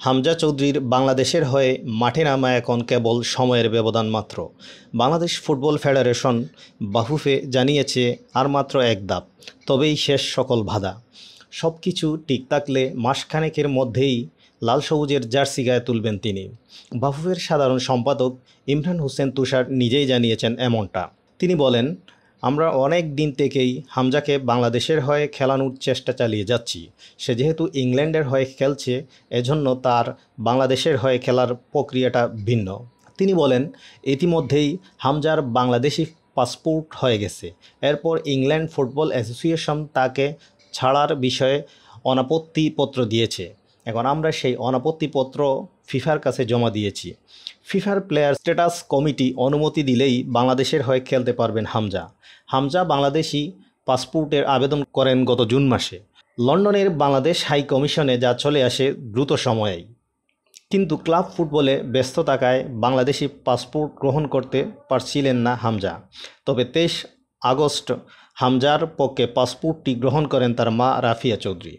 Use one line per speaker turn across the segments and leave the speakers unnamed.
হামজা চৌধুরীর বাংলাদেশের হয়ে মাঠে নামা এখন কেবল সময়ের ব্যবধান মাত্র। বাংলাদেশ ফুটবল ফেডারেশন বাফুফে জানিয়েছে আর মাত্র এক ধাপ, তবেই শেষ সকল বাধা। সব কিছু ঠিক থাকলে মাসখানেকের মধ্যেই লাল সবুজের জার্সি গায়ে তুলবেন তিনি। বাফুফের সাধারণ সম্পাদক ইমরান হোসেন তুষার নিজেই জানিয়েছেন এমনটা। তিনি বলেন, আমরা অনেক দিন থেকেই হামজাকে বাংলাদেশের হয়ে খেলানোর চেষ্টা চালিয়ে যাচ্ছি। সে যেহেতু ইংল্যান্ডের হয়ে খেলছে, এজন্য তার বাংলাদেশের হয়ে খেলার প্রক্রিয়াটা ভিন্ন। তিনি বলেন, ইতিমধ্যেই হামজার বাংলাদেশি পাসপোর্ট হয়ে গেছে। এরপর ইংল্যান্ড ফুটবল অ্যাসোসিয়েশন তাকে ছাড়ার বিষয়ে অনাপত্তিপত্র দিয়েছে। এখন আমরা সেই অনাপত্তিপত্র ফিফার কাছে জমা দিয়েছি। ফিফার প্লেয়ার স্ট্যাটাস কমিটি অনুমতি দিলেই বাংলাদেশের হয়ে খেলতে পারবেন হামজা। হামজা বাংলাদেশি পাসপোর্টের আবেদন করেন গত জুন মাসে। লন্ডনের বাংলাদেশ হাই কমিশনে যা চলে আসে দ্রুত সময়েই। কিন্তু ক্লাব ফুটবলে ব্যস্ত থাকায় বাংলাদেশি পাসপোর্ট গ্রহণ করতে পারছিলেন না হামজা। তবে 23 আগস্ট হামজার পক্ষে পাসপোর্টটি গ্রহণ করেন তার মা রাফিয়া চৌধুরী।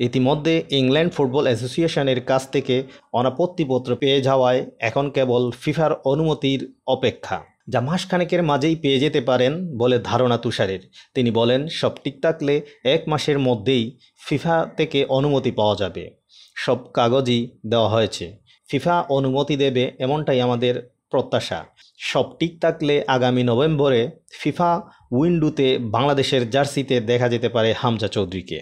ইতিমধ্যে ইংল্যান্ড ফুটবল অ্যাসোসিয়েশনের কাছ থেকে অনাপত্তিপত্র পেয়ে যাওয়ায় এখন কেবল ফিফার অনুমতির অপেক্ষা, যা মাসখানেকের মাঝেই পেয়ে যেতে পারেন বলে ধারণা তুষারের। তিনি বলেন, সব ঠিক থাকলে 1 মাসের মধ্যেই ফিফা থেকে অনুমতি পাওয়া যাবে। সব কাগজই দেওয়া হয়েছে, ফিফা অনুমতি দেবে এমনটাই আমাদের প্রত্যাশা। সব ঠিক থাকলে আগামী নভেম্বরে ফিফা উইন্ডোতে বাংলাদেশের জার্সিতে দেখা যেতে পারে হামজা চৌধুরীকে।